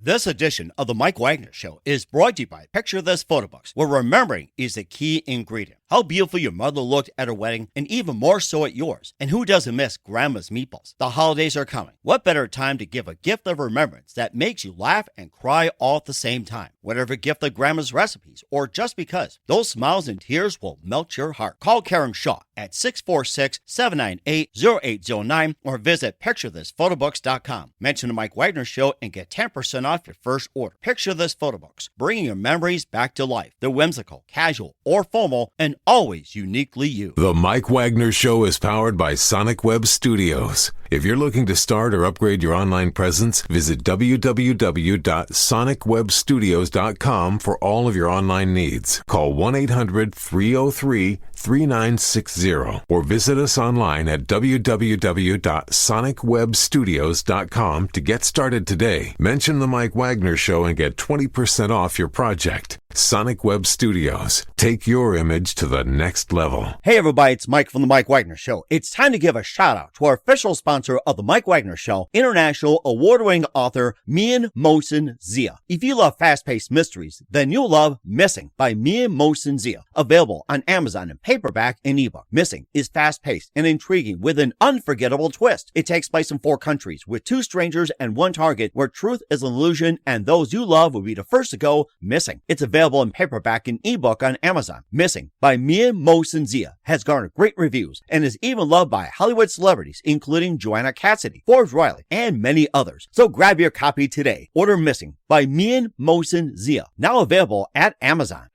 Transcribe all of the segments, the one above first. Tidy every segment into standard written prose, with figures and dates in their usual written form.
This edition of the Mike Wagner Show is brought to you by Picture This Photo Books, where remembering is the key ingredient. How beautiful your mother looked at her wedding, and even more so at yours. And who doesn't miss Grandma's meatballs? The holidays are coming. What better time to give a gift of remembrance that makes you laugh and cry all at the same time? Whatever gift of Grandma's recipes, or just because, those smiles and tears will melt your heart. Call Karen Shaw at 646-798-0809 or visit picturethisphotobooks.com. Mention the Mike Wagner Show and get 10% off your first order. Picture This Photo Books, bringing your memories back to life. They're whimsical, casual, or formal, and always uniquely you. The Mike Wagner Show is powered by Sonic Web Studios. If you're looking to start or upgrade your online presence, visit www.sonicwebstudios.com for all of your online needs. Call 1-800-303-3960 or visit us online at www.sonicwebstudios.com to get started today. Mention the Mike Wagner Show and get 20% off your project. Sonic Web Studios. Take your image to the next level. Hey everybody, it's Mike from the Mike Wagner Show. It's time to give a shout out to our official sponsor of the Mike Wagner Show, international award-winning author Mian Mohsen Zia. If you love fast-paced mysteries, then you'll love Missing by Mian Mohsen Zia. Available on Amazon in paperback and ebook. Missing is fast-paced and intriguing with an unforgettable twist. It takes place in 4 countries with 2 strangers and 1 target where truth is an illusion and those you love will be the first to go missing. It's available in paperback and ebook on Amazon. Missing by Mian Mohsen Zia has garnered great reviews and is even loved by Hollywood celebrities including Joanna Cassidy, Forbes Riley, and many others. So grab your copy today. Order Missing by Mian Mohsen Zia, now available at Amazon.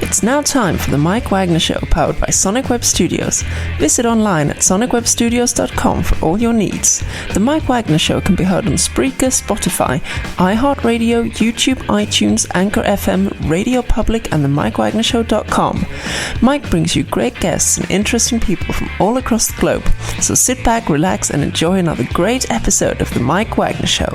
It's now time for the Mike Wagner Show, powered by Sonic Web Studios. Visit online at sonicwebstudios.com for all your needs. The Mike Wagner Show can be heard on Spreaker, Spotify, iHeartradio, YouTube, iTunes, Anchor FM, Radio Public, and the MikeWagnerShow.com. Mike brings you great guests and interesting people from all across the globe. So sit back, relax, and enjoy another great episode of the Mike Wagner Show.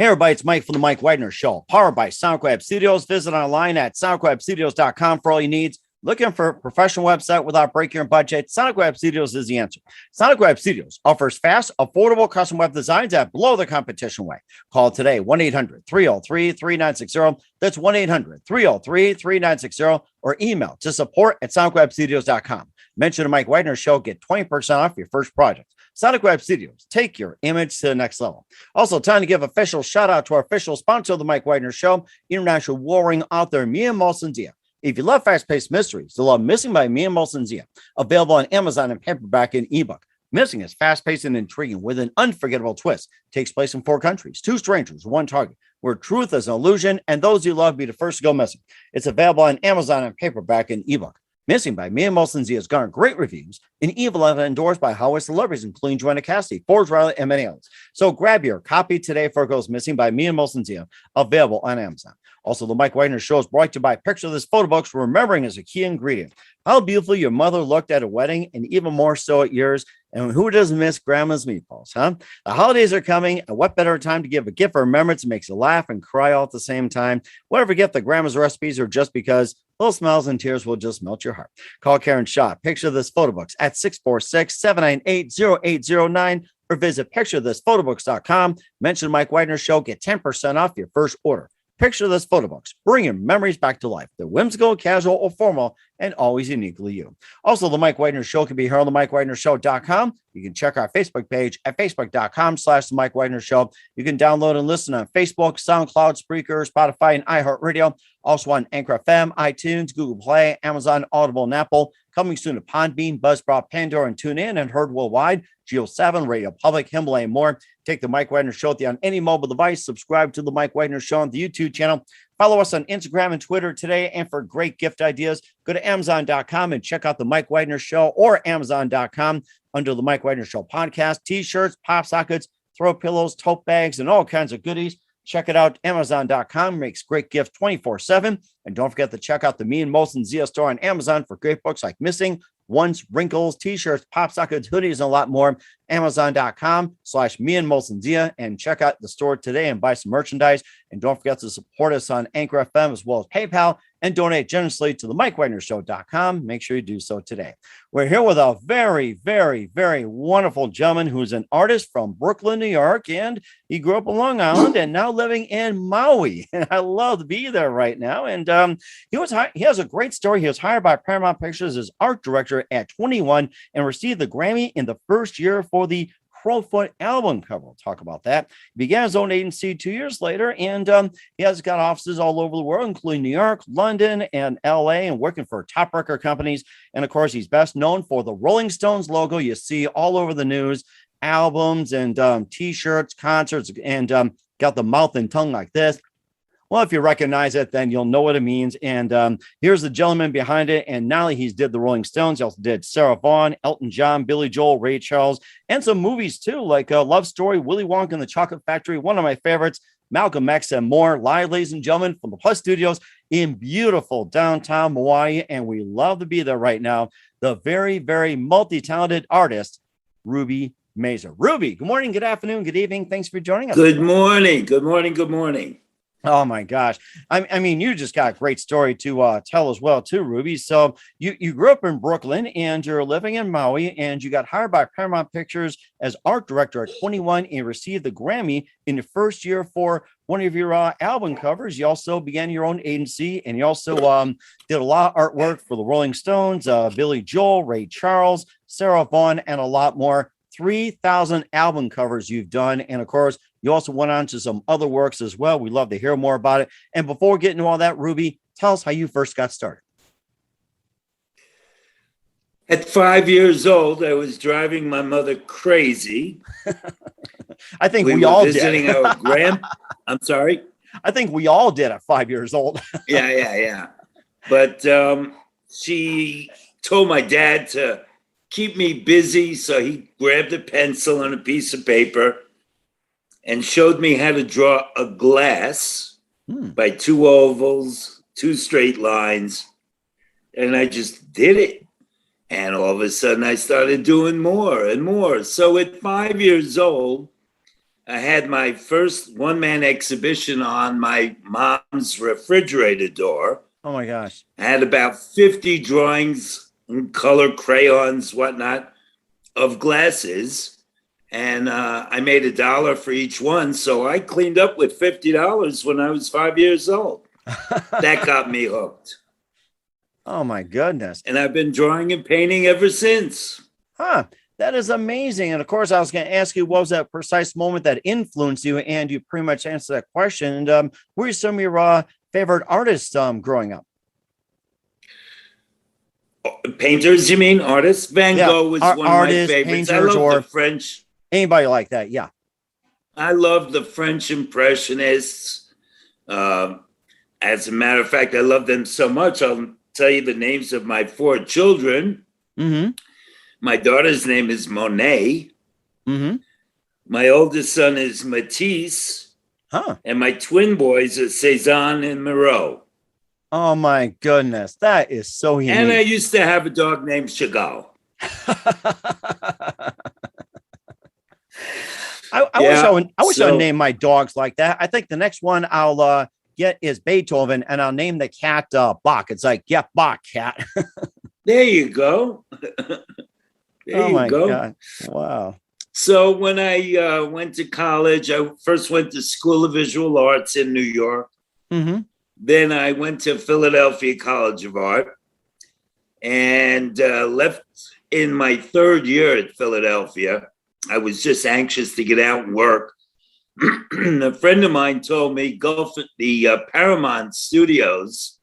Hey everybody, it's Mike from the Mike Wagner Show, powered by Sonic Web Studios. Visit online at sonicwebstudios.com for all your needs. Looking for a professional website without breaking your budget? Sonic Web Studios is the answer. Sonic Web Studios offers fast, affordable custom web designs that blow the competition away. Call today, 1-800-303-3960. That's 1-800-303-3960, or email to support@sonicwebstudios.com. Mention the Mike Wagner Show, get 20% off your first project. Sonic Web Studios, take your image to the next level. Also, time to give official shout out to our official sponsor of the Mike Wagner Show, international warring author Mian Mohsen Zia. If you love fast-paced mysteries, you'll love Missing by Mian Mohsen Zia, available on Amazon in paperback and ebook. Missing is fast-paced and intriguing with an unforgettable twist. Takes place in 4 countries, 2 strangers, 1 target, where truth is an illusion and those you love be the first to go missing. It's available on Amazon in paperback and ebook. Missing by Mian Mohsen Zia has garnered great reviews and even endorsed by Hollywood celebrities, including Joanna Cassidy, Forbes Riley, and many others. So grab your copy today for it goes Missing by Mian Mohsen Zia, available on Amazon. Also, the Mike Wagner Show is brought to you by Picture This Photo Books, remembering is a key ingredient. How beautiful your mother looked at a wedding, and even more so at yours. And who doesn't miss Grandma's meatballs, huh? The holidays are coming, and what better time to give a gift of remembrance that makes you laugh and cry all at the same time? Whatever gift the Grandma's recipes, or just because, little smiles and tears will just melt your heart. Call Karen Shaw, Picture This Photo Books at 646-798-0809, or visit picturethisphotobooks.com. Mention Mike Wagner Show, get 10% off your first order. Picture This Photo Books, bringing memories back to life. They're whimsical, casual, or formal, and always uniquely you. Also, the Mike Wagner Show can be heard on the MikeWagnerShow.com. You can check our Facebook page at facebook.com/the Mike Wagner Show. You can download and listen on Facebook, SoundCloud, Spreaker, Spotify, and iHeartRadio. Also on Anchor FM, iTunes, Google Play, Amazon, Audible, and Apple. Coming soon to Podbean, Buzzsprout, Pandora, and TuneIn, and heard worldwide. Geo 7, Radio Public, Himalaya, and more. Take the Mike Wagner Show on any mobile device. Subscribe to the Mike Wagner Show on the YouTube channel. Follow us on Instagram and Twitter today. And for great gift ideas, go to Amazon.com and check out the Mike Wagner Show, or Amazon.com under the Mike Wagner Show podcast. T-shirts, pop sockets, throw pillows, tote bags, and all kinds of goodies. Check it out. Amazon.com makes great gifts 24/7. And don't forget to check out the Mian Mohsen Zia store on Amazon for great books like Missing, Once, Wrinkles, T-shirts, pop sockets, hoodies, and a lot more. Amazon.com/Mian Mohsen Zia, and check out the store today and buy some merchandise. And don't forget to support us on Anchor FM as well as PayPal and donate generously to the MikeWagnerShow.com. Make sure you do so today. We're here with a very, very, very wonderful gentleman who's an artist from Brooklyn, New York, and he grew up on Long Island and now living in Maui. And I love to be there right now. And he has a great story. He was hired by Paramount Pictures as art director at 21 and received the Grammy in the first year for the Crowfoot album cover. We'll talk about that. He began his own agency 2 years later, and he has got offices all over the world, including New York, London, and LA, and working for top record companies. And of course, he's best known for the Rolling Stones logo you see all over the news, albums and t-shirts, concerts, and got the mouth and tongue like this. Well, if you recognize it, then you'll know what it means. And here's the gentleman behind it. And not only he's did the Rolling Stones, he also did Sarahvaughn, Elton John, Billy Joel, Ray Charles, and some movies too, like Love Story, Willy Wonka and the Chocolate Factory, one of my favorites, Malcolm X, and more. Live, ladies and gentlemen, from the Plus Studios in beautiful downtown Hawaii. And we love to be there right now. The very, very multi-talented artist, Ruby Mazur. Ruby, good morning, good afternoon, good evening. Thanks for joining us. Good morning. Good morning. Good morning. Oh my gosh. I mean, you just got a great story to tell as well too, Ruby. So you grew up in Brooklyn and you're living in Maui, and you got hired by Paramount Pictures as art director at 21 and received the Grammy in your first year for one of your album covers. You also began your own agency, and you also did a lot of artwork for the Rolling Stones, Billy Joel, Ray Charles, Sarahvaughn, and a lot more. 3,000 album covers you've done. And of course, you also went on to some other works as well. We'd love to hear more about it. And before we get into all that, Ruby, tell us how you first got started. At 5 years old, I was driving my mother crazy. I think we we were all visiting did. I'm sorry? I think we all did at 5 years old. Yeah. But she told my dad to keep me busy, so he grabbed a pencil and a piece of paper and showed me how to draw a glass by two ovals, two straight lines, and I just did it. And all of a sudden, I started doing more and more. So at 5 years old, I had my first one-man exhibition on my mom's refrigerator door. Oh, my gosh. I had about 50 drawings, color crayons, whatnot, of glasses. And I made $1 for each one. So I cleaned up with $50 when I was 5 years old. That got me hooked. Oh, my goodness. And I've been drawing and painting ever since. Huh. That is amazing. And of course, I was going to ask you, what was that precise moment that influenced you? And you pretty much answered that question. And who are some of your favorite artists growing up? Painters, you mean? Artists? Van Gogh was one of my favorites. I love the French. Anybody like that? Yeah. I love the French Impressionists. As a matter of fact, I love them so much. I'll tell you the names of my 4 children. Mm-hmm. My daughter's name is Monet. Mm-hmm. My oldest son is Matisse. Huh. And my twin boys are Cezanne and Moreau. Oh my goodness, that is so unique. And I used to have a dog named Chagall. I wish I would name my dogs like that. I think the next one I'll get is Beethoven, and I'll name the cat Bach. It's like, yeah, Bach, cat. There you go. Oh my God. Wow. So when I went to college, I first went to School of Visual Arts in New York. Mm-hmm. Then I went to Philadelphia College of Art and left in my 3rd year at Philadelphia. I was just anxious to get out and work. A friend of mine told me the Paramount Studios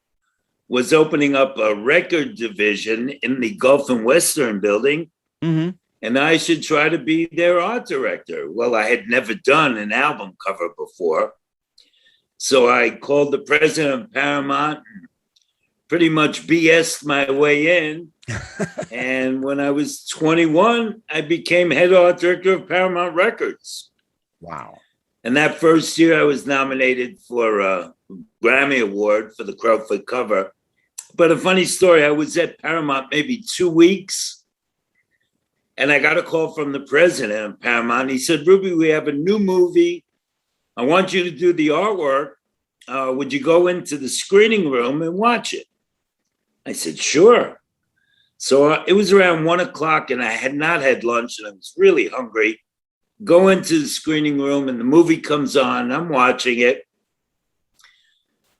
was opening up a record division in the Gulf and Western building, and I should try to be their art director. Well, I had never done an album cover before. So I called the president of Paramount and pretty much BS'd my way in. And when I was 21, I became head art director of Paramount Records. Wow. And that first year I was nominated for a Grammy Award for the Crowfoot cover. But a funny story, I was at Paramount maybe 2 weeks, and I got a call from the president of Paramount. He said, Ruby, we have a new movie. I want you to do the artwork. would you go into the screening room and watch it? I said, sure. So it was around 1:00 and I had not had lunch and I was really hungry. Go into the screening room and the movie comes on. I'm watching it.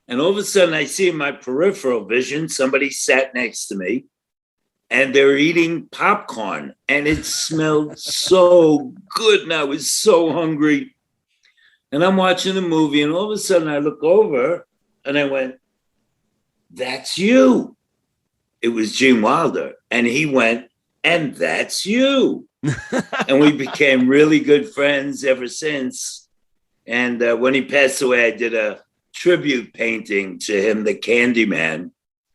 And all of a sudden I see in my peripheral vision, somebody sat next to me and they're eating popcorn and it smelled so good and I was so hungry. And I'm watching the movie and all of a sudden I look over and I went, that's you. It was Gene Wilder. And he went, and that's you. And we became really good friends ever since. And when he passed away, I did a tribute painting to him, the Candyman.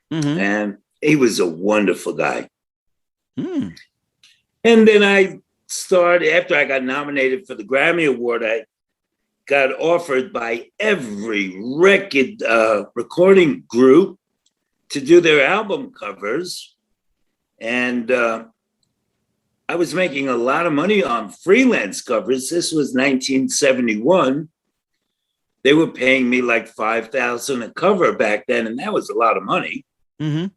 Mm-hmm. And he was a wonderful guy. Mm. And then I started, after I got nominated for the Grammy Award, I got offered by every recording group to do their album covers. And I was making a lot of money on freelance covers. This was 1971. They were paying me like $5,000 a cover back then, and that was a lot of money. Mm-hmm.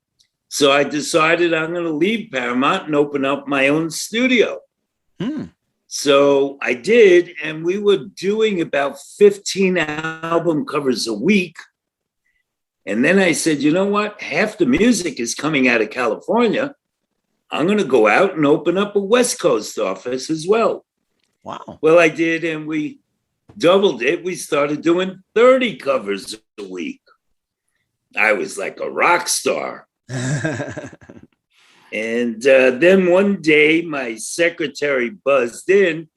So I decided I'm going to leave Paramount and open up my own studio. Mm. So I did, and we were doing about 15 album covers a week. And then I said, you know what? Half the music is coming out of California. I'm going to go out and open up a West Coast office as well. Wow. Well, I did, and we doubled it. We started doing 30 covers a week. I was like a rock star. And then one day my secretary buzzed in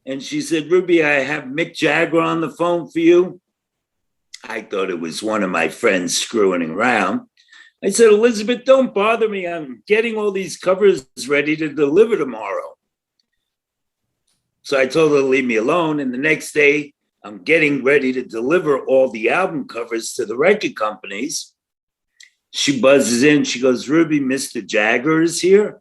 and she said, Ruby, I have Mick Jagger on the phone for you. I thought it was one of my friends screwing around. I said, Elizabeth, don't bother me. I'm getting all these covers ready to deliver tomorrow. So I told her to leave me alone. And the next day, I'm getting ready to deliver all the album covers to the record companies. She buzzes in. She goes, Ruby, Mr. Jagger is here.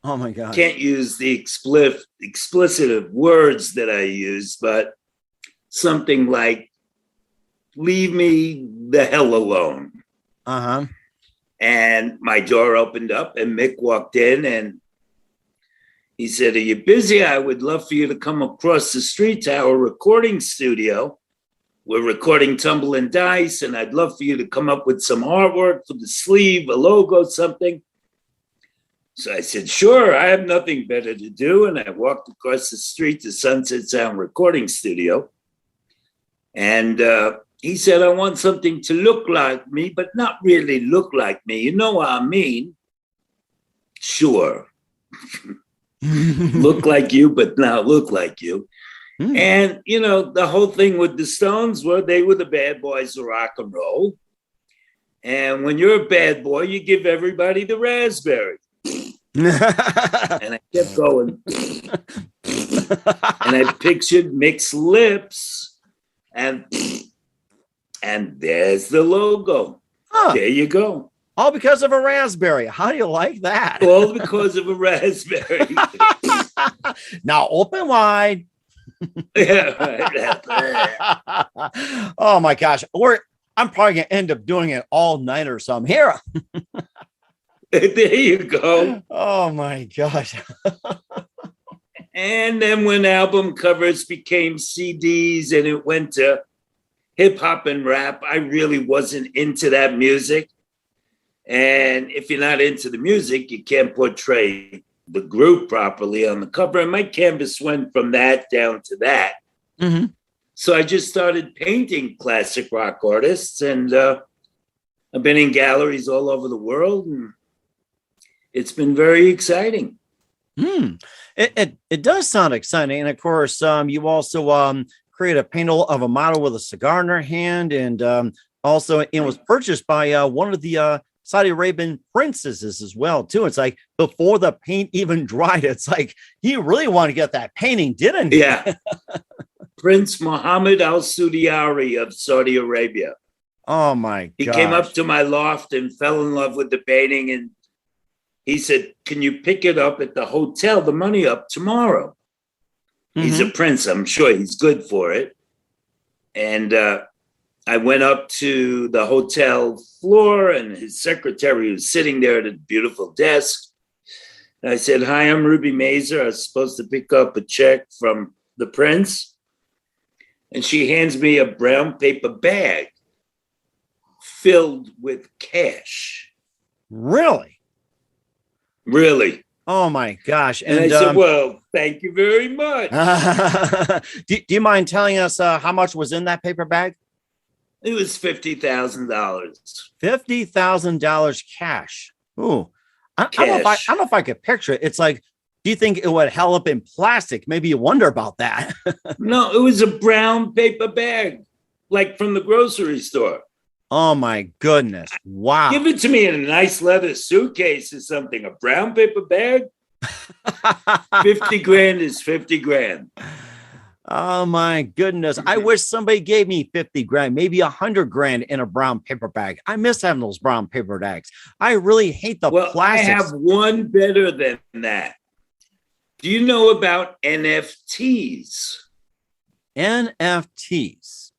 Oh, my God. Can't use the explicit words that I use, but something like, leave me the hell alone. Uh-huh. And my door opened up and Mick walked in and he said, are you busy? I would love for you to come across the street to our recording studio. We're recording Tumble and Dice, and I'd love for you to come up with some artwork for the sleeve, a logo, something. So I said, sure, I have nothing better to do. And I walked across the street to Sunset Sound Recording Studio. And he said, I want something to look like me, but not really look like me. You know what I mean? Sure. Look like you, but not look like you. Mm. And, you know, the whole thing with the Stones were they were the bad boys of rock and roll. And when you're a bad boy, you give everybody the raspberry. And I kept going. And I pictured Mick's lips and there's the logo. Huh. There you go. All because of a raspberry. How do you like that? All because of a raspberry. Now open wide. Oh my gosh. I'm probably gonna end up doing it all night or something. Here. There you go. Oh my gosh. And then when album covers became CDs and it went to hip hop and rap, I really wasn't into that music. And if you're not into the music, you can't portray the group properly on the cover. And my canvas went from that down to that. Mm-hmm. So I just started painting classic rock artists. And I've been in galleries all over the world. And it's been very exciting. It does sound exciting. And of course, you also create a painting of a model with a cigar in her hand. And also it was purchased by one of the Saudi Arabian princesses as well, too. It's like before the paint even dried, it's like he really wanted to get that painting, didn't he? Yeah. Prince Mohammed Al Sudiari of Saudi Arabia. Oh, my God. He came up to my loft and fell in love with the painting. And he said, can you pick it up at the hotel, the money up tomorrow? Mm-hmm. He's a prince. I'm sure he's good for it. And I went up to the hotel floor, and his secretary was sitting there at a beautiful desk. And I said, "Hi, I'm Ruby Mazur. I was supposed to pick up a check from the prince." And she hands me a brown paper bag filled with cash. Really? Really? Oh my gosh. And I said, "Well, thank you very much." do you mind telling us how much was in that paper bag? It was $50,000. $50,000 cash. Ooh. I don't know if I could picture it. It's like, do you think it would held up in plastic? Maybe you wonder about that. No, it was a brown paper bag, like from the grocery store. Oh my goodness. Wow. Give it to me in a nice leather suitcase or something. A brown paper bag? 50 grand is 50 grand. Oh my goodness. I wish somebody gave me 50 grand, maybe 100 grand in a brown paper bag. I miss having those brown paper bags. I really hate the plastics. I have one better than that. Do you know about NFTs? NFTs.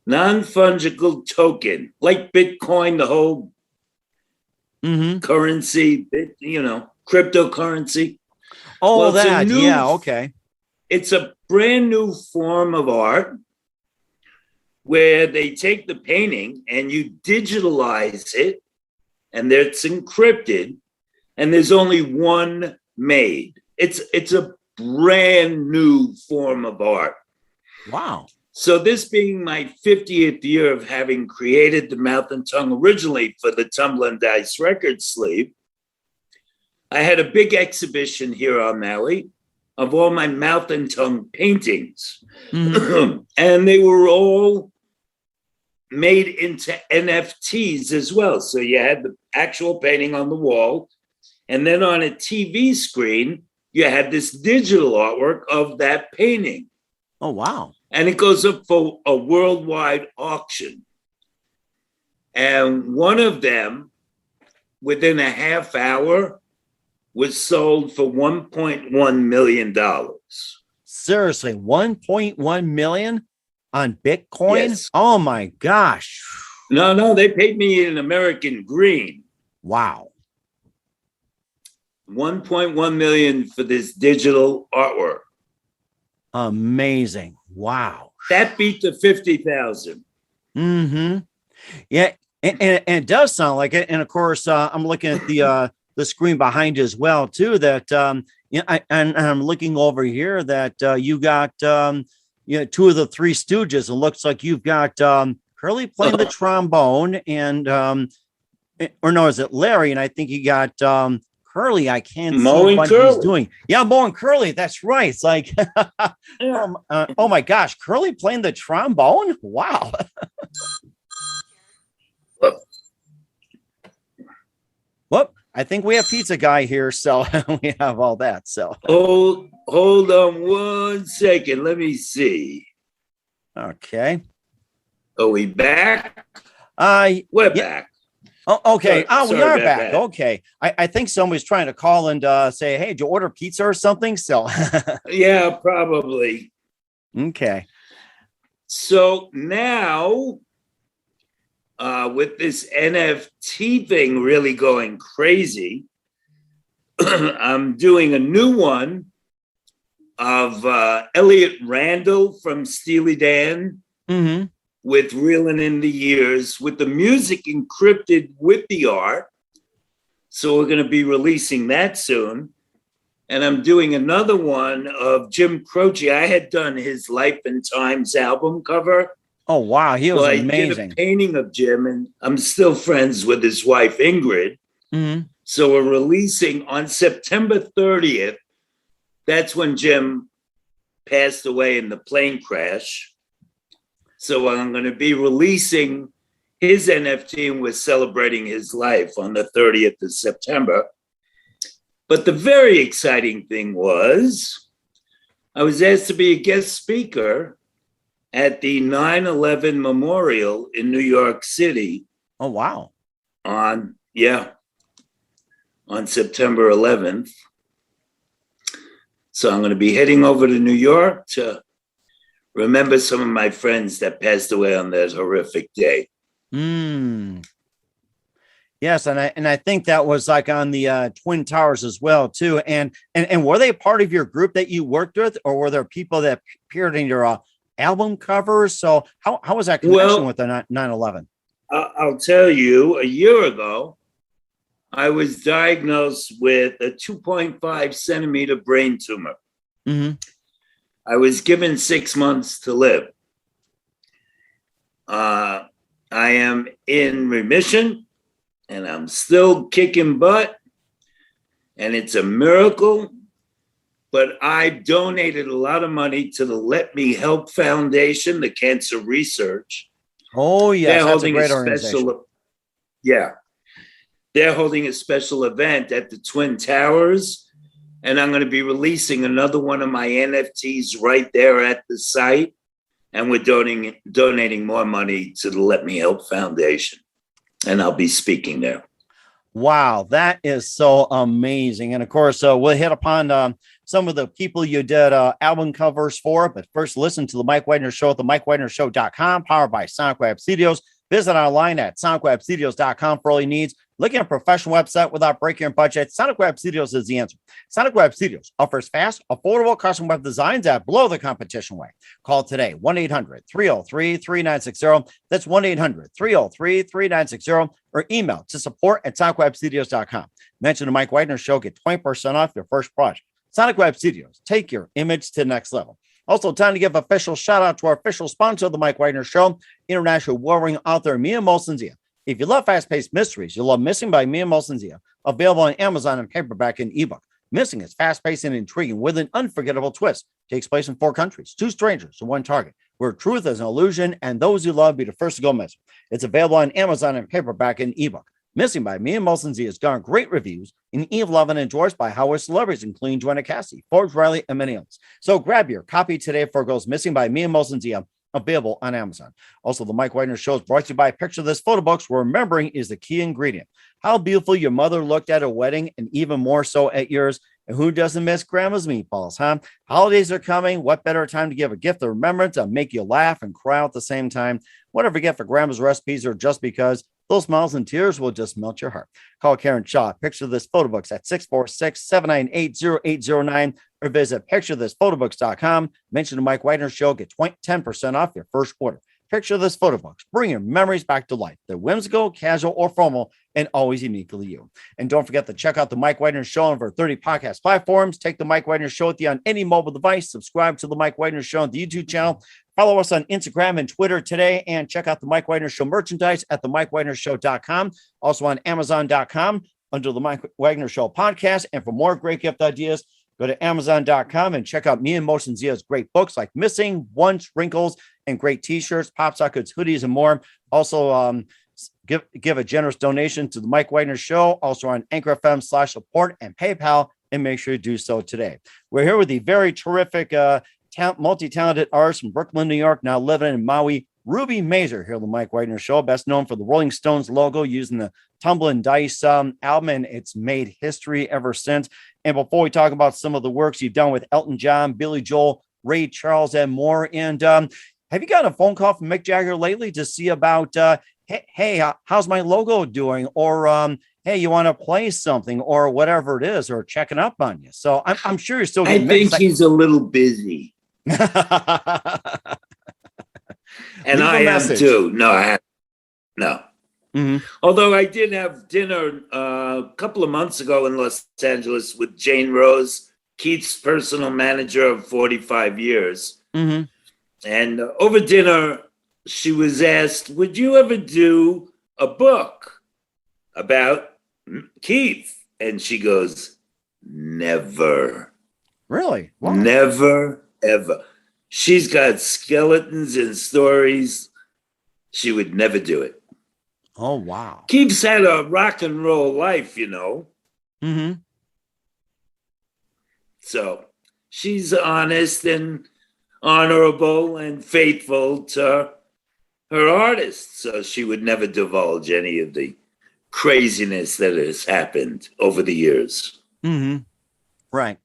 Non-fungible token, like Bitcoin, the whole currency, cryptocurrency. Oh, well, that, yeah, okay. It's a brand new form of art where they take the painting and you digitalize it, and it's encrypted, and there's only one made. It's a brand new form of art. Wow. So this being my 50th year of having created the Mouth and Tongue originally for the Tumble and Dice record sleeve, I had a big exhibition here on Maui of all my mouth and tongue paintings. And they were all made into NFTs as well. So you had the actual painting on the wall, and then on a TV screen, you had this digital artwork of that painting. Oh, wow. And it goes up for a worldwide auction. And one of them, within a half hour, was sold for $1.1 million. Seriously, 1.1 million on Bitcoin? Yes. Oh my gosh. No, they paid me in American green. Wow. 1.1 million for this digital artwork. Amazing. Wow. That beat the 50,000. Yeah, and it does sound like it. And of course, I'm looking at the screen behind you as well too. That and I'm looking over here that you got two of the Three Stooges. It looks like you've got Curly playing the trombone, and or no, is it Larry? And I think you got Curly. I can't see what he's doing. Yeah, Mo and Curly. That's right. It's like, oh my gosh, Curly playing the trombone. Wow. Whoop. I think we have Pizza Guy here, so we have all that. So hold on one second. Let me see. Okay. Are we back? We're back. Oh, okay. Sorry, we are back. Okay. I think somebody's trying to call and say, "Hey, did you order pizza or something?" So yeah, probably. Okay. So now, with this NFT thing really going crazy, I'm doing a new one of Elliot Randall from Steely Dan with Reelin' in the Years, with the music encrypted with the art. So we're going to be releasing that soon. And I'm doing another one of Jim Croce. I had done his Life and Times album cover. Oh, wow. He was amazing. I did a painting of Jim, and I'm still friends with his wife, Ingrid. So we're releasing on September 30th. That's when Jim passed away in the plane crash. So I'm going to be releasing his NFT, and we're celebrating his life on the 30th of September. But the very exciting thing was I was asked to be a guest speaker at the 9/11 Memorial in New York City. Oh, wow. On September 11th. So I'm going to be heading over to New York to remember some of my friends that passed away on that horrific day. Yes, and I think that was like on the Twin Towers as well too. And were they part of your group that you worked with, or were there people that appeared in your album covers? So how was that connection with the 9/11? I'll tell you, a year ago, I was diagnosed with a 2.5 centimeter brain tumor. I was given 6 months to live. I am in remission, and I'm still kicking butt, and it's a miracle. But I donated a lot of money to the Let Me Help Foundation, the cancer research. Oh, yes, that's a great organization. They're holding a special event at the Twin Towers, and I'm going to be releasing another one of my NFTs right there at the site, and we're donating more money to the Let Me Help Foundation, and I'll be speaking there. Wow, that is so amazing. And of course, we'll hit upon some of the people you did album covers for. But first, listen to the Mike Wagner Show at the mikwagnershow.com, powered by Sonic Web Studios. Visit online at sonicwebstudios.com for all your needs. Looking at a professional website without breaking your budget? Sonic Web Studios is the answer. Sonic Web Studios offers fast, affordable custom web designs that blow the competition away. Call today, 1-800-303-3960. That's 1-800-303-3960. Or email to support@sonicwebstudios.com. Mention the Mike Wagner Show. Get 20% off your first project. Sonic Web Studios. Take your image to the next level. Also, time to give official shout out to our official sponsor of the Mike Wagner Show, international warring author Mia Molson-Zia. If you love fast-paced mysteries, you'll love Missing by Mia Molson-Zia, available on Amazon in paperback and ebook. Missing is fast-paced and intriguing with an unforgettable twist. Takes place in 4 countries, 2 strangers and 1 target, where truth is an illusion and those you love be the first to go missing. It's available on Amazon in paperback and ebook. Missing by Mia Molson-Zia has garnered great reviews and even loved and endorsed by Howard celebrities, including Joanna Cassidy, Forbes Riley, and many others. So grab your copy today for Goes Missing by Mia Molson-Zia, available on Amazon. Also, the Mike Wagner Show is brought to you by Picture This Photo Books, where remembering is the key ingredient. How beautiful your mother looked at a wedding, and even more so at yours. And who doesn't miss grandma's meatballs, huh? Holidays are coming. What better time to give a gift of remembrance and make you laugh and cry at the same time? Whatever you get for grandma's recipes or just because, those smiles and tears will just melt your heart. Call Karen Shaw, Picture This Photo Books at 646-798-0809 or visit picturethisphotobooks.com. Mention the Mike Wagner Show, get 10% off your first order. Picture This Photo Books. Bring your memories back to life. They're whimsical, casual, or formal, and always uniquely you. And don't forget to check out the Mike Wagner Show on over 30 podcast platforms. Take the Mike Wagner Show with you on any mobile device. Subscribe to the Mike Wagner Show on the YouTube channel. Follow us on Instagram and Twitter today, and check out the Mike Wagner Show merchandise at themikewagnershow.com. Also on Amazon.com under the Mike Wagner Show podcast. And for more great gift ideas, go to Amazon.com and check out Mia Molson-Zia's great books like Missing, Once, Wrinkles, and great t-shirts, pop sockets, hoodies, and more. Also, give a generous donation to the Mike Wagner Show, also on Anchor FM/support and PayPal, and make sure you do so today. We're here with the very terrific, multi-talented artist from Brooklyn, New York, now living in Maui, Ruby Mazur, here on the Mike Wagner Show, best known for the Rolling Stones logo using the Tumblin' Dice album, and it's made history ever since. And before we talk about some of the works you've done with Elton John, Billy Joel, Ray Charles, and more, and have you gotten a phone call from Mick Jagger lately to see about, hey, how's my logo doing? Or, hey, you want to play something or whatever it is, or checking up on you? So I'm sure you're still getting I think he's a little busy. And I am too. No, I have no. Mm-hmm. Although I did have dinner a couple of months ago in Los Angeles with Jane Rose, Keith's personal manager of 45 years. Mm-hmm. And over dinner, she was asked, would you ever do a book about Keith? And she goes, never. Really? Wow. Never, ever. She's got skeletons and stories. She would never do it. Oh, wow. Keith's had a rock and roll life, you know. Mm-hmm. So she's honest and honorable and faithful to her artists. So she would never divulge any of the craziness that has happened over the years. Mm-hmm. Right.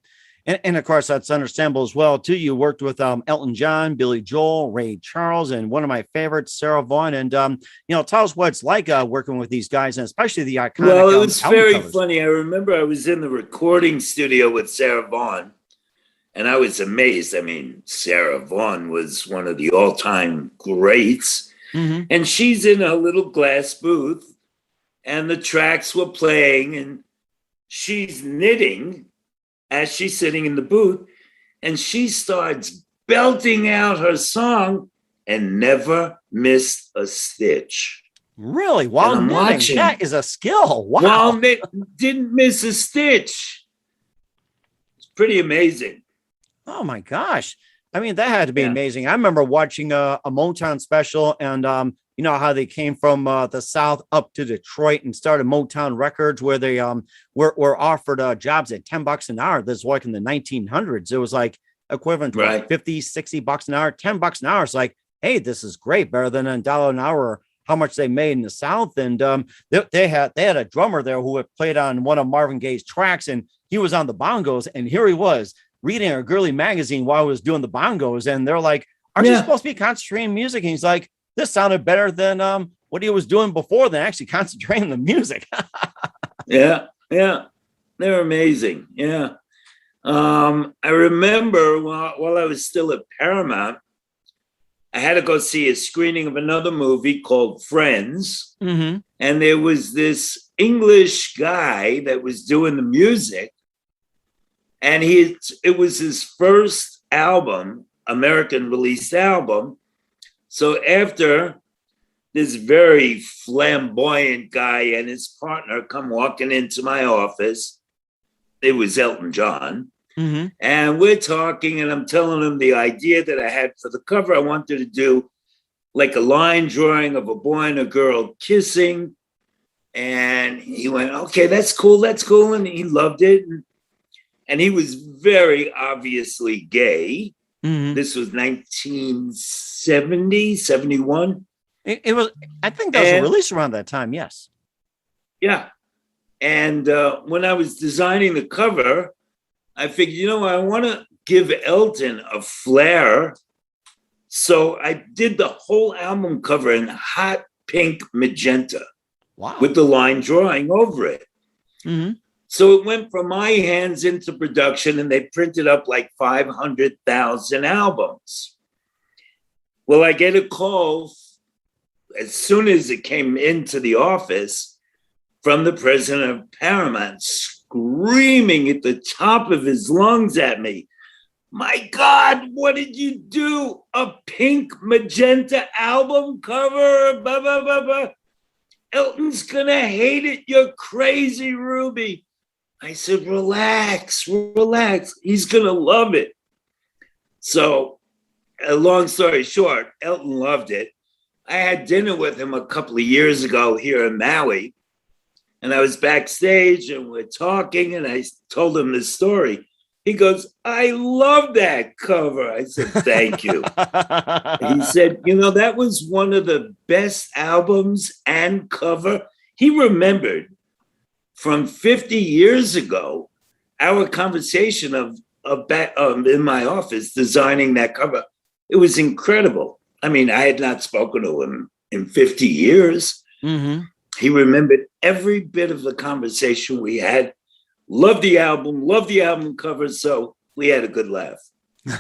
And of course, that's understandable as well, too. You worked with Elton John, Billy Joel, Ray Charles, and one of my favorites, Sarah Vaughn. And, tell us what it's like working with these guys, and especially the iconic Well, it was album very covers. funny. I remember I was in the recording studio with Sarah Vaughn, and I was amazed. I mean, Sarah Vaughn was one of the all-time greats. Mm-hmm. And she's in a little glass booth, and the tracks were playing, and she's knitting as she's sitting in the booth, and she starts belting out her song and never missed a stitch. Really? While knitting, watching, that is a skill. Wow. While didn't miss a stitch. It's pretty amazing. Oh my gosh. I mean, that had to be amazing. I remember watching a Motown special, and you know how they came from the South up to Detroit and started Motown Records, where they were offered jobs at $10 an hour. This was like in the 1900s. It was like equivalent to like $50, $60 an hour, $10 an hour. It's like, hey, this is great, better than $1 an hour. How much they made in the South. And they had a drummer there who had played on one of Marvin Gaye's tracks, and he was on the bongos, and here he was reading a girly magazine while he was doing the bongos. And they're like, aren't you supposed to be concentrating on music? And he's like, this sounded better than what he was doing before than actually concentrating on the music. Yeah. They're amazing. Yeah. I remember while I was still at Paramount, I had to go see a screening of another movie called Friends. Mm-hmm. And there was this English guy that was doing the music. And it was his first album, American released album. So after this very flamboyant guy and his partner come walking into my office, it was Elton John. Mm-hmm. And we're talking, and I'm telling him the idea that I had for the cover. I wanted to do like a line drawing of a boy and a girl kissing. And he went, okay, that's cool. And he loved it. And he was very obviously gay. Mm-hmm. This was 1970, 71. It was, I think that was a release around that time. Yes. Yeah. And when I was designing the cover, I figured, I want to give Elton a flair. So I did the whole album cover in hot pink magenta. Wow. With the line drawing over it. Mm-hmm. So it went from my hands into production, and they printed up like 500,000 albums. Well, I get a call as soon as it came into the office from the president of Paramount, screaming at the top of his lungs at me, my God, what did you do? A pink magenta album cover? Blah, blah, blah, blah. Elton's gonna hate it. You're crazy, Ruby. I said, relax. He's gonna love it. So, a long story short, Elton loved it. I had dinner with him a couple of years ago here in Maui, and I was backstage and we're talking, and I told him this story. He goes, I love that cover. I said, thank you. He said, that was one of the best albums and cover. He remembered from 50 years ago, our conversation of in my office designing that cover. It was incredible. I mean, I had not spoken to him in 50 years. Mm-hmm. He remembered every bit of the conversation we had. Loved the album cover. So we had a good laugh. And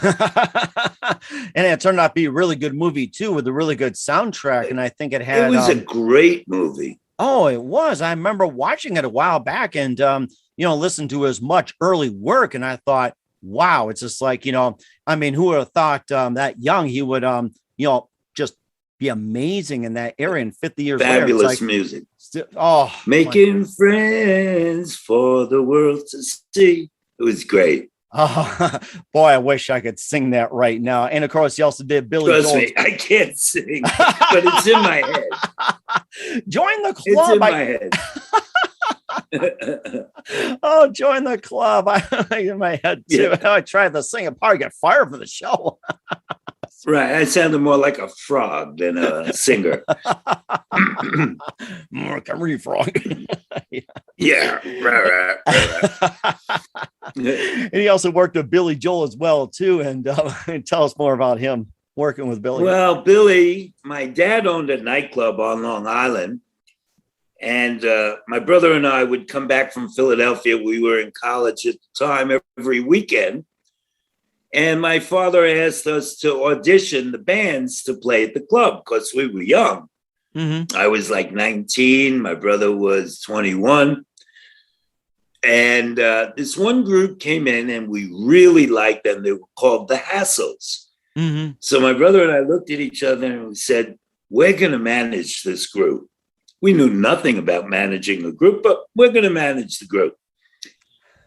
it turned out to be a really good movie too, with a really good soundtrack. And I think it was a great movie. Oh, it was. I remember watching it a while back and, listened to his much early work. And I thought, wow, it's just like, who would have thought that young he would, just be amazing in that area. And 50 years Fabulous later, music. Making friends for the world to see. It was great. Oh, boy, I wish I could sing that right now. And of course, he also did Billy Joel. Trust me, I can't sing, but it's in my head. Join the club. It's in my head. Oh, join the club. In my head too. Yeah. I tried to sing and probably get fired for the show. Right. I sounded more like a frog than a singer. More like a frog. Yeah. Right. And he also worked with Billy Joel as well, too. And tell us more about him working with Billy. Well, Billy, my dad owned a nightclub on Long Island. And my brother and I would come back from Philadelphia. We were in college at the time every weekend. And my father asked us to audition the bands to play at the club because we were young. Mm-hmm. I was like 19. My brother was 21. And this one group came in and we really liked them. They were called the Hassles. Mm-hmm. So my brother and I looked at each other and we said, we're going to manage this group. We knew nothing about managing a group, but we're going to manage the group.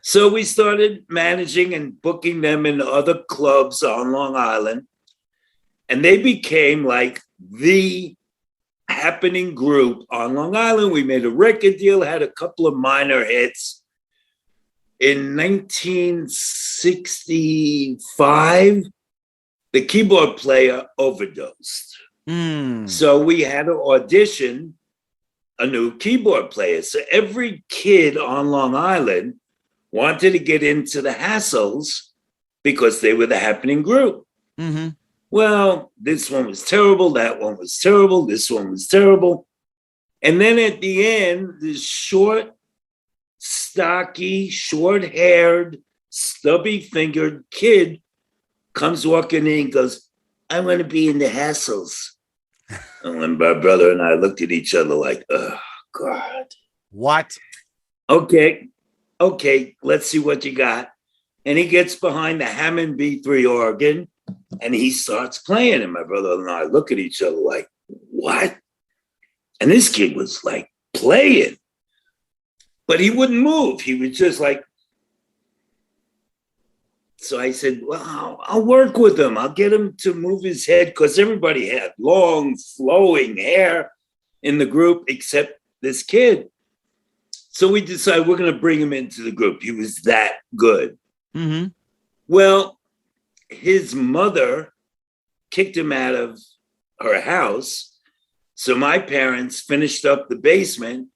So we started managing and booking them in other clubs on Long Island. And they became like the happening group on Long Island. We made a record deal, had a couple of minor hits. In 1965, the keyboard player overdosed. So we had to audition a new keyboard player. So every kid on Long Island wanted to get into the Hassles because they were the happening group. Mm-hmm. Well, this one was terrible. That one was terrible. This one was terrible. And then at the end, this short, stocky, short-haired, stubby-fingered kid comes walking in and goes, I want to be in the Hassles. And when my brother and I looked at each other like, oh, God. What? Okay, let's see what you got. And he gets behind the Hammond B3 organ and he starts playing. And my brother and I look at each other like, what? And this kid was like playing, but he wouldn't move. He was just like, so I said, well, I'll work with him. I'll get him to move his head because everybody had long, flowing hair in the group except this kid. So we decided we're going to bring him into the group. He was that good. Mm-hmm. Well, his mother kicked him out of her house. So my parents finished up the basement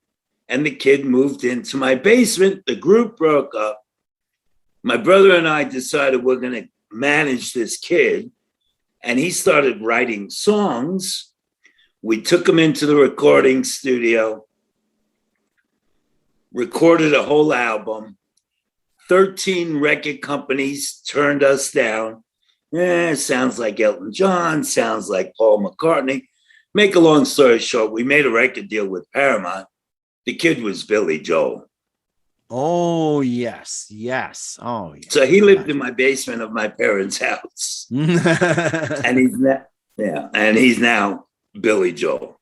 and the kid moved into my basement. The group broke up. My brother and I decided we're going to manage this kid. And he started writing songs. We took him into the recording studio, recorded a whole album. 13 record companies turned us down. Sounds like Elton John, sounds like Paul McCartney. Make a long story short, we made a record deal with Paramount. The kid was Billy Joel. Oh, yes. Oh, yes. So he lived in my basement of my parents' house. And he's now Billy Joel.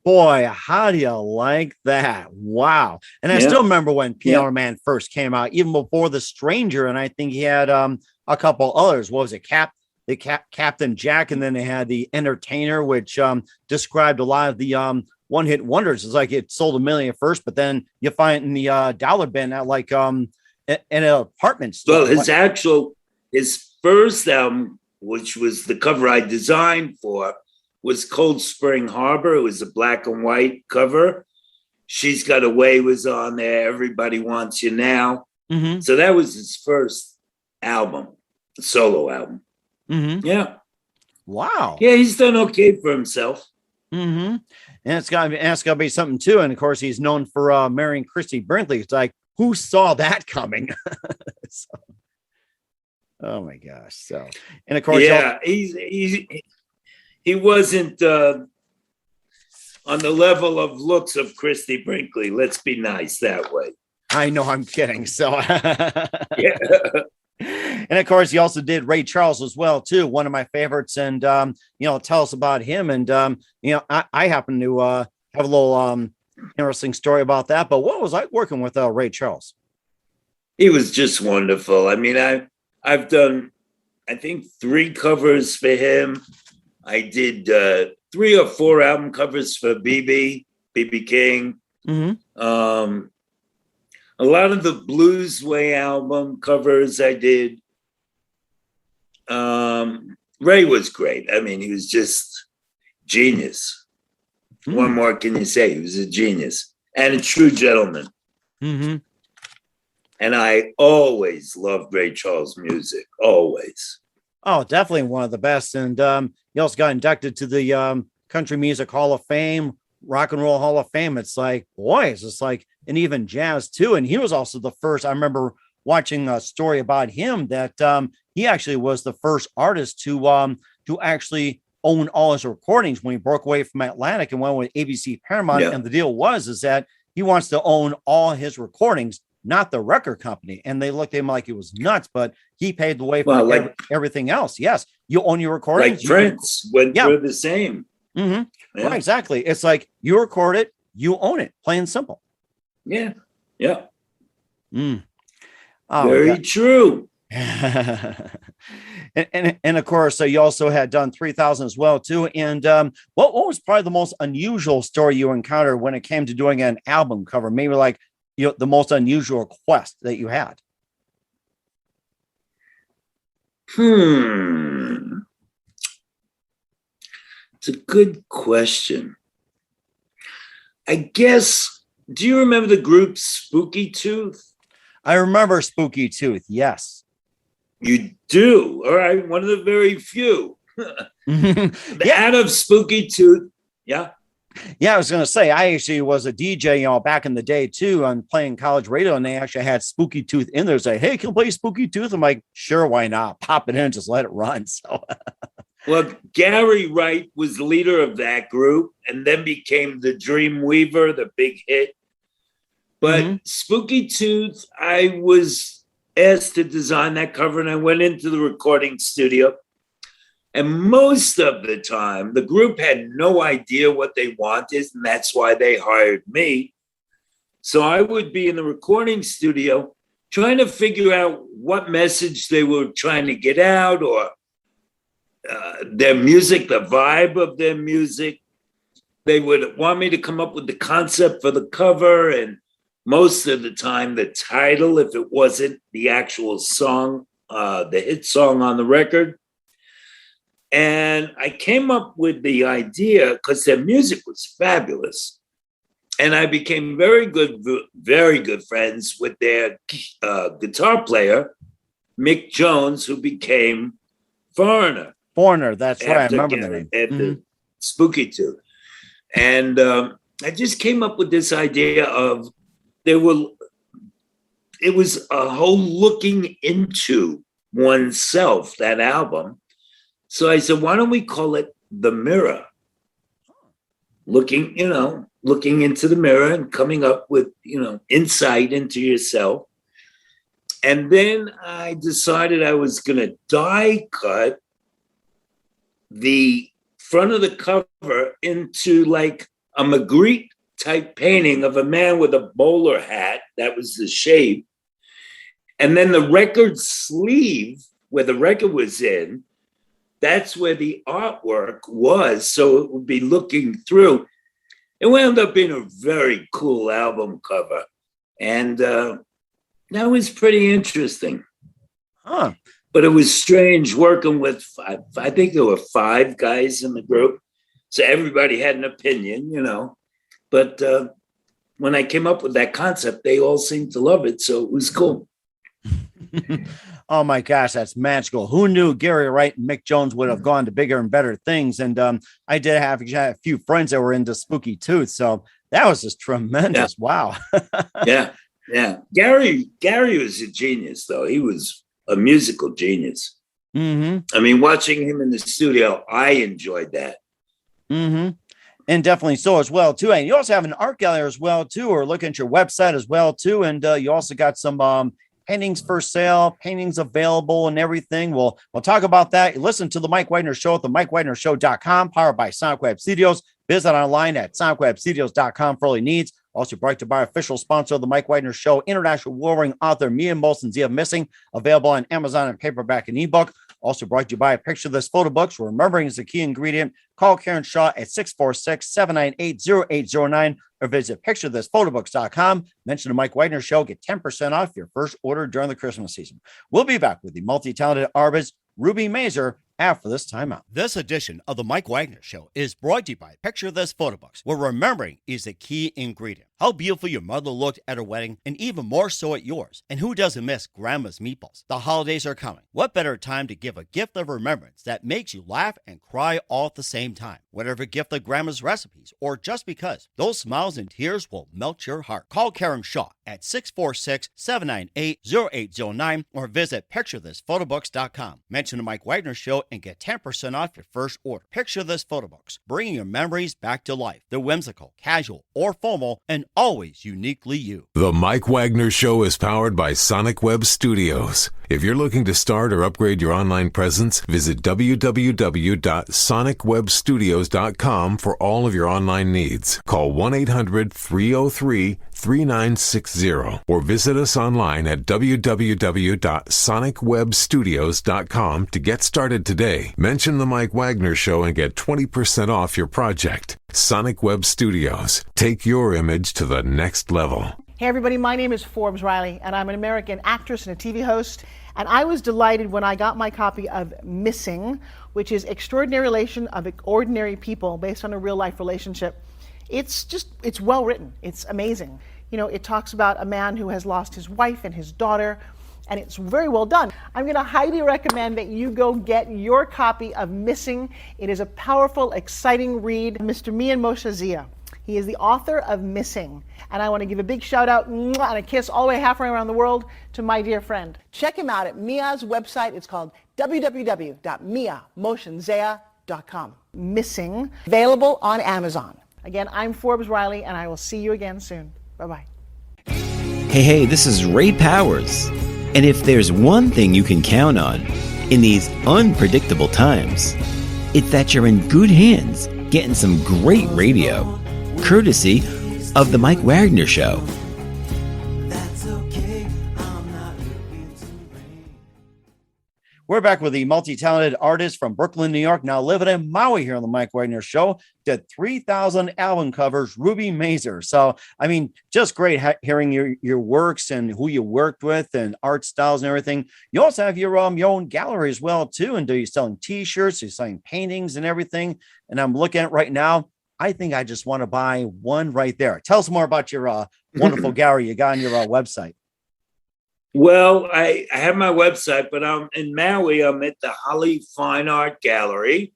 Boy, how do you like that? Wow. And I still remember when Piano Man first came out, even before The Stranger. And I think he had a couple others. What was it? Captain Jack. And then they had The Entertainer, which described a lot of the one-hit wonders. It's like it sold 1 million at first, but then you find it in the dollar bin at like in an apartment store. Well, his first album, which was the cover I designed for, was Cold Spring Harbor. It was a black and white cover. She's Got Away was on there. Everybody Wants You Now. Mm-hmm. So that was his first album, solo album. Mm-hmm. Yeah. Wow. Yeah, he's done okay for himself. Mm-hmm. And it's got to be something too. And of course, he's known for marrying Christy Brinkley. It's like, who saw that coming? Oh my gosh! So, and of course, he wasn't on the level of looks of Christy Brinkley. Let's be nice that way. I know, I'm kidding. So, yeah. And of course, he also did Ray Charles as well, too. One of my favorites. And, tell us about him. And, I happen to have a little interesting story about that. But what was like working with Ray Charles? He was just wonderful. I mean, I've done, I think, 3 covers for him. I did 3 or 4 album covers for B.B. King. Mm-hmm. A lot of the Blues Way album covers I did. Ray was great. I mean, he was just genius. Mm-hmm. What more can you say? He was a genius and a true gentleman. Mm-hmm. And I always loved Raycharles' music, always. Oh, definitely one of the best. And he also got inducted to the Country Music Hall of Fame, Rock and Roll Hall of Fame. It's like, boys, it's like, and even jazz too. And he was also the first. I remember watching a story about him that he actually was the first artist to actually own all his recordings when he broke away from Atlantic and went with ABC Paramount. Yeah. And the deal is that he wants to own all his recordings, not the record company. And they looked at him like he was nuts, but he paved the way for everything else. Yes, you own your recordings. Like Prince went through the same. Mm-hmm. Yeah. Right, exactly. It's like you record it, you own it, plain and simple. Yeah. Yeah. Oh, very true. and of course, so you also had done 3000 as well too. And what was probably the most unusual story you encountered when it came to doing an album cover? Maybe like the most unusual request that you had. It's a good question. I guess. Do you remember the group Spooky Tooth? I remember Spooky Tooth. Yes. You do? All right. One of the very few. Out of Spooky Tooth. Yeah. Yeah, I was going to say, I actually was a DJ, back in the day too, on playing college radio, and they actually had Spooky Tooth in there. Say, hey, can you play Spooky Tooth? I'm like, sure, why not? Pop it in, just let it run. So, well, Gary Wright was the leader of that group, and then became the Dream Weaver, the big hit. But Spooky Tooth, I was asked to design that cover, and I went into the recording studio. And most of the time, the group had no idea what they wanted, and that's why they hired me. So I would be in the recording studio trying to figure out what message they were trying to get out, or their music, the vibe of their music. They would want me to come up with the concept for the cover, and most of the time, the title, if it wasn't the actual song, the hit song on the record. And I came up with the idea because their music was fabulous. And I became very good friends with their guitar player, Mick Jones, who became Foreigner. That's right. I remember that name. After Spooky Tooth. And I just came up with this idea of it was a whole looking into oneself, that album. So I said, why don't we call it The Mirror? Looking into the mirror and coming up with, insight into yourself. And then I decided I was going to die cut the front of the cover into like a Magritte type painting of a man with a bowler hat. That was the shape. And then the record sleeve where the record was in, that's where the artwork was. So it would be looking through. It wound up being a very cool album cover. And that was pretty interesting. Huh. But it was strange working with I think there were 5 guys in the group. So everybody had an opinion, But when I came up with that concept, they all seemed to love it. So it was cool. Oh my gosh, that's magical. Who knew Gary Wright and Mick Jones would have gone to bigger and better things? And I did have a few friends that were into Spooky Tooth. So that was just tremendous. Yeah. Wow. Yeah. Gary was a genius, though. He was a musical genius. I mean, watching him in the studio, I enjoyed that. And definitely so as well, too. And you also have an art gallery as well, too, or look at your website as well, too. And you also got some paintings for sale, paintings available and everything. We'll talk about that. You listen to the Mike Wagner Show at the MikeWagnerShow.com, powered by Sonic Web Studios. Visit online at sonicwebstudios.com for all your needs. Also brought to you by official sponsor of the Mike Wagner Show, international warring author Mia Molson's Zia Missing, available on Amazon and paperback and ebook. Also brought to you by a picture of this photo books. Remembering is the key ingredient. Call Karen Shaw at 646-798-0809 or visit picturethisphotoBooks.com. Mention the Mike Wagner Show. Get 10% off your first order during the Christmas season. We'll be back with the multi-talented artist Ruby Mazur after this timeout. This edition of the Mike Wagner Show is brought to you by Picture This Photo Books, where remembering is the key ingredient. how beautiful your mother looked at her wedding, and even more so at yours. And who doesn't miss Grandma's meatballs? The holidays are coming. What better time to give a gift of remembrance that makes you laugh and cry all at the same time? Whatever gift of Grandma's recipes, or just because, those smiles and tears will melt your heart. Call Karen Shaw at 646-798-0809 or visit picturethisphotoBooks.com. Mention the Mike Wagner Show and get 10% off your first order. Picture This Photo Books, bringing your memories back to life. They're whimsical, casual, or formal, and always uniquely you. The Mike Wagner Show is powered by Sonic Web Studios. If you're looking to start or upgrade your online presence, visit www.sonicwebstudios.com for all of your online needs. Call 1-800-303-3960 or visit us online at www.sonicwebstudios.com to get started today. Mention the Mike Wagner Show and get 20% off your project. Sonic Web Studios. Take your image to the next level. Hey everybody, my name is Forbes Riley and I'm an American actress and a TV host, and I was delighted when I got my copy of Missing, which is Extraordinary Relation of Ordinary People based on a real life relationship. It's well written, it's amazing. You know, it talks about a man who has lost his wife and his daughter, and it's very well done. I'm going to highly recommend that you go get your copy of Missing. It is a powerful, exciting read. Mr. Mian Moshe Zia. He is the author of Missing. And I want to give a big shout out and a kiss all the way halfway around the world to my dear friend. Check him out at Mia's website. It's called www.miamosenzea.com. Missing, available on Amazon. Again, I'm Forbes Riley, and I will see you again soon. Bye-bye. Hey, this is Ray Powers. And if there's one thing you can count on in these unpredictable times, it's that you're in good hands getting some great radio, courtesy of The Mike Wagner Show. We're back with the multi-talented artist from Brooklyn, New York, now living in Maui here on the Mike Wagner Show. Did 3,000 album covers, Ruby Mazur. So, I mean, just great hearing your works and who you worked with and art styles and everything. You also have your own gallery as well, too. And you're selling T-shirts, you're selling paintings and everything. And I'm looking at it right now. I think I just want to buy one right there. Tell us more about your wonderful gallery you got on your website. Well, I have my website, but I'm in Maui. I'm at the Holly Fine Art Gallery.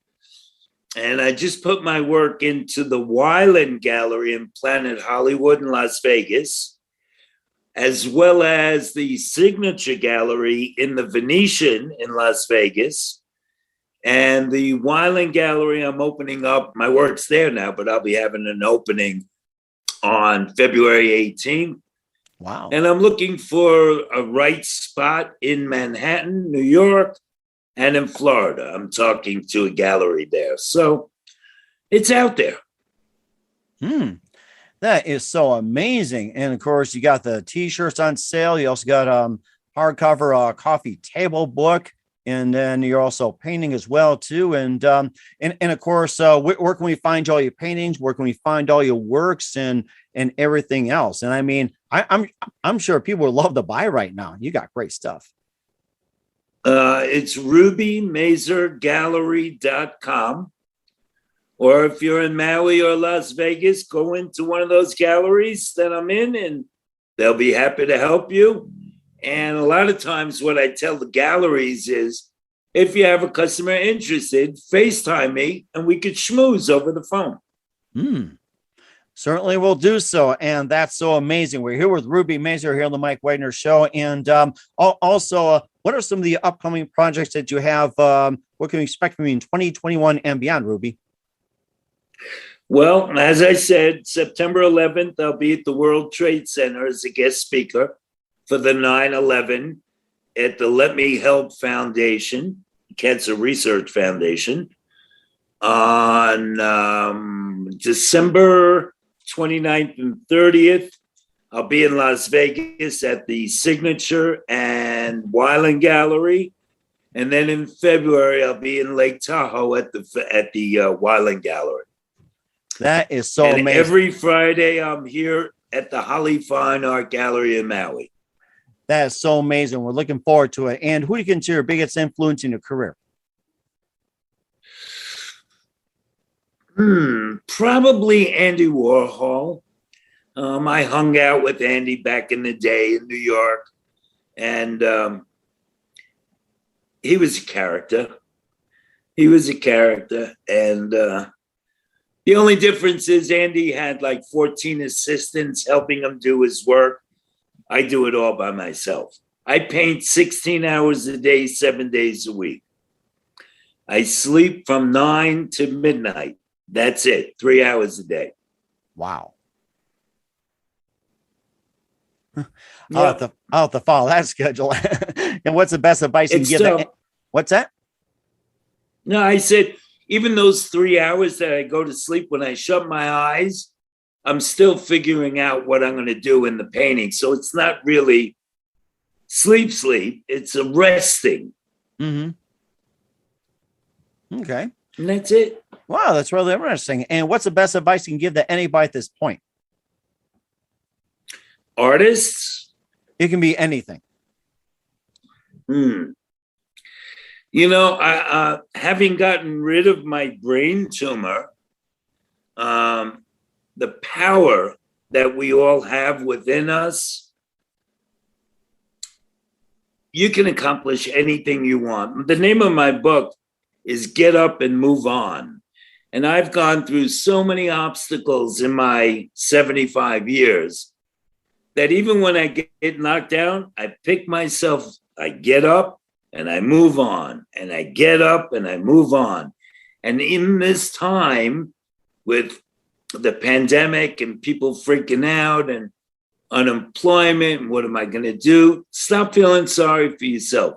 And I just put my work into the Wyland Gallery in Planet Hollywood in Las Vegas, as well as the Signature Gallery in the Venetian in Las Vegas. And the Wyland Gallery, I'm opening up. My work's there now, but I'll be having an opening on February 18th. Wow. And I'm looking for a right spot in Manhattan, New York, and in Florida. I'm talking to a gallery there. So it's out there. That is so amazing. And of course, you got the T-shirts on sale. You also got hardcover coffee table book. And then you're also painting as well, too. And of course, where can we find all your paintings? Where can we find all your works and everything else? And I mean, I'm sure people would love to buy right now. You got great stuff. It's rubymazurgallery.com. Or if you're in Maui or Las Vegas, go into one of those galleries that I'm in, and they'll be happy to help you. And a lot of times what I tell the galleries is, if you have a customer interested, FaceTime me and we could schmooze over the phone. Certainly will do so. And that's so amazing. We're here with Ruby Mazur here on the Mike Wagner Show. And also, what are some of the upcoming projects that you have? What can we expect from you in 2021 and beyond, Ruby? Well, as I said, September 11th, I'll be at the World Trade Center as a guest speaker for the 9/11 at the Let Me Help Foundation, Cancer Research Foundation, on December 29th and 30th. I'll be in Las Vegas at the Signature and Wyland Gallery. And then in February, I'll be in Lake Tahoe at the Wyland Gallery. That is so amazing. Every Friday, I'm here at the Holly Fine Art Gallery in Maui. That is so amazing. We're looking forward to it. And who do you consider your biggest influence in your career? Probably Andy Warhol. I hung out with Andy back in the day in New York, and he was a character. And the only difference is Andy had like 14 assistants helping him do his work. I do it all by myself. I paint 16 hours a day, 7 days a week. I sleep from 9 to midnight. That's it, 3 hours a day. Wow. I'll have to follow that schedule. And what's the best advice you can give? What's that? No, I said, even those 3 hours that I go to sleep, when I shut my eyes, I'm still figuring out what I'm going to do in the painting. So it's not really sleep. It's a resting. Mm-hmm. Okay. And that's it. Wow, that's really interesting. And what's the best advice you can give to anybody at this point? Artists? It can be anything. You know, I having gotten rid of my brain tumor, the power that we all have within us, you can accomplish anything you want. The name of my book is Get Up and Move On. And I've gone through so many obstacles in my 75 years that even when I get knocked down, I pick myself, I get up and I move on, and I get up and I move on. And in this time with the pandemic and people freaking out and unemployment, what am I going to do? Stop feeling sorry for yourself.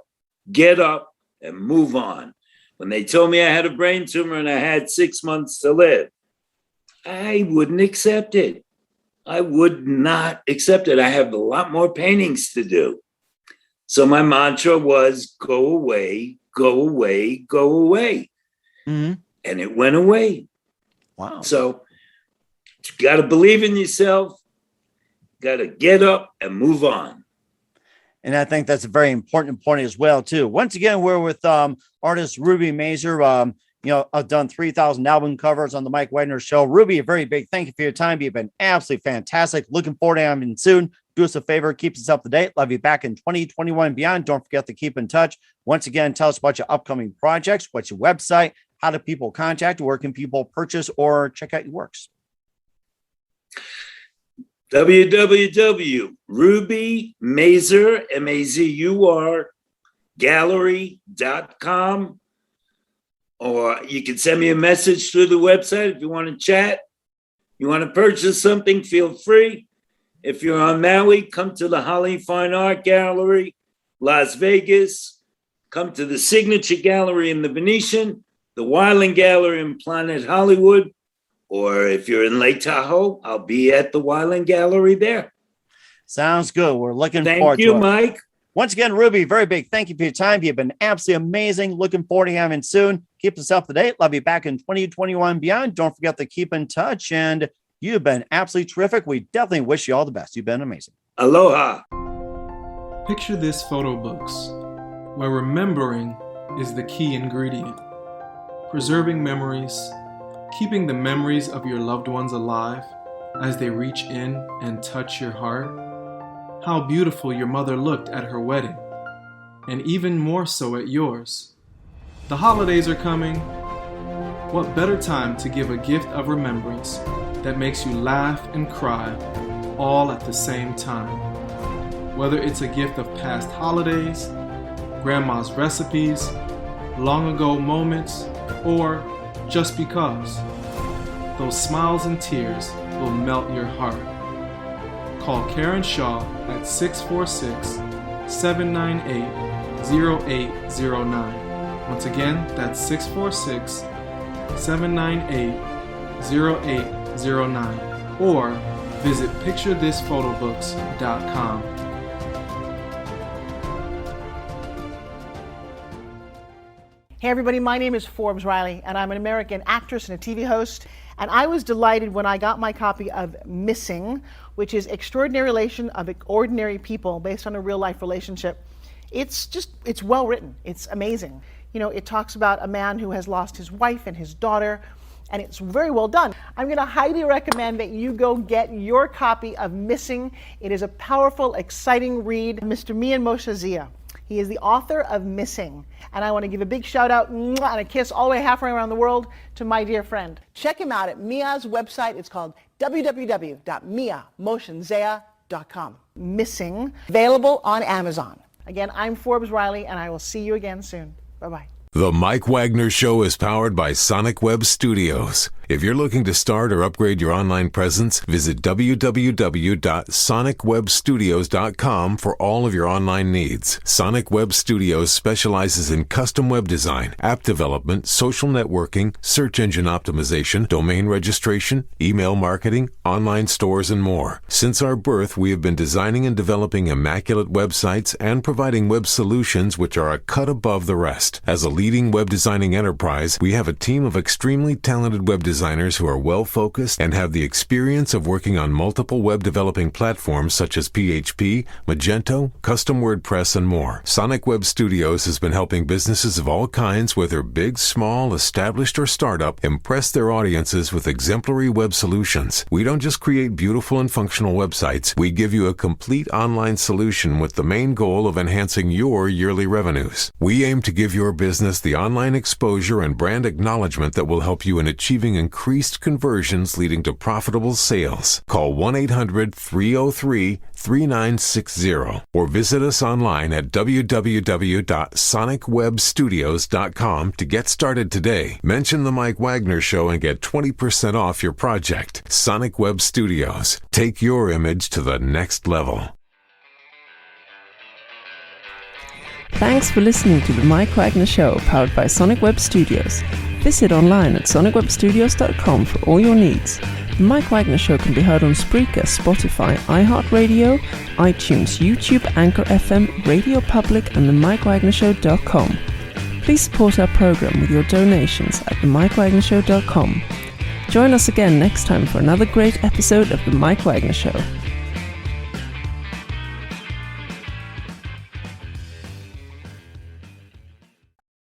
Get up and move on. When they told me I had a brain tumor and I had 6 months to live, I wouldn't accept it. I would not accept it. I have a lot more paintings to do. So my mantra was go away, go away, go away. Mm-hmm. And it went away. Wow. So you got to believe in yourself, got to get up and move on. And I think that's a very important point as well, too. Once again, we're with artist Ruby Mazur. I've done 3,000 album covers on the Mike Wagner Show. Ruby, a very big thank you for your time. You've been absolutely fantastic. Looking forward to having you soon. Do us a favor, keep us up to date. Love you back in 2021 and beyond. Don't forget to keep in touch. Once again, tell us about your upcoming projects. What's your website? How do people contact you? Where can people purchase or check out your works? www.rubymazur, M-A-Z-U-R, gallery.com. Or you can send me a message through the website if you want to chat. You want to purchase something, feel free. If you're on Maui, come to the Holly Fine Art Gallery, Las Vegas. Come to the Signature Gallery in the Venetian, the Wyland Gallery in Planet Hollywood. Or if you're in Lake Tahoe, I'll be at the Wyland Gallery there. Sounds good. We're looking forward to it. Thank you, Mike. Once again, Ruby, very big thank you for your time. You've been absolutely amazing. Looking forward to having you soon. Keep us up to date. Love you back in 2021 and beyond. Don't forget to keep in touch. And you've been absolutely terrific. We definitely wish you all the best. You've been amazing. Aloha. Picture this photo books, where remembering is the key ingredient. Preserving memories, keeping the memories of your loved ones alive as they reach in and touch your heart. How beautiful your mother looked at her wedding, and even more so at yours. The holidays are coming. What better time to give a gift of remembrance that makes you laugh and cry all at the same time? Whether it's a gift of past holidays, grandma's recipes, long ago moments, or just because, those smiles and tears will melt your heart. Call Karen Shaw at 646-798-0809. Once again, that's 646-798-0809. Or visit picturethisphotobooks.com. Hey everybody, my name is Forbes Riley, and I'm an American actress and a TV host. And I was delighted when I got my copy of Missing, which is Extraordinary Relation of Ordinary People based on a real life relationship. It's well written. It's amazing. You know, it talks about a man who has lost his wife and his daughter, and it's very well done. I'm going to highly recommend that you go get your copy of Missing. It is a powerful, exciting read. Mr. Mian Moshe Zia. He is the author of Missing. And I want to give a big shout out and a kiss all the way halfway around the world to my dear friend. Check him out at Mia's website. It's called www.miamotionzea.com. Missing, available on Amazon. Again, I'm Forbes Riley, and I will see you again soon. Bye-bye. The Mike Wagner Show is powered by Sonic Web Studios. If you're looking to start or upgrade your online presence, visit www.sonicwebstudios.com for all of your online needs. Sonic Web Studios specializes in custom web design, app development, social networking, search engine optimization, domain registration, email marketing, online stores, and more. Since our birth, we have been designing and developing immaculate websites and providing web solutions which are a cut above the rest. As a leading web designing enterprise, we have a team of extremely talented web designers who are well-focused and have the experience of working on multiple web developing platforms such as PHP, Magento, Custom WordPress, and more. Sonic Web Studios has been helping businesses of all kinds, whether big, small, established, or startup, impress their audiences with exemplary web solutions. We don't just create beautiful and functional websites. We give you a complete online solution with the main goal of enhancing your yearly revenues. We aim to give your business the online exposure and brand acknowledgement that will help you in achieving increased conversions leading to profitable sales. Call 1-800-303-3960 or visit us online at www.sonicwebstudios.com to get started today. Mention the Mike Wagner Show and get 20% off your project. Sonic Web Studios. Take your image to the next level. Thanks for listening to The Mike Wagner Show, powered by Sonic Web Studios. Visit online at sonicwebstudios.com for all your needs. The Mike Wagner Show can be heard on Spreaker, Spotify, iHeartradio, iTunes, YouTube, Anchor FM, Radio Public, and themikewagnershow.com. Please support our program with your donations at themikewagnershow.com. Join us again next time for another great episode of The Mike Wagner Show.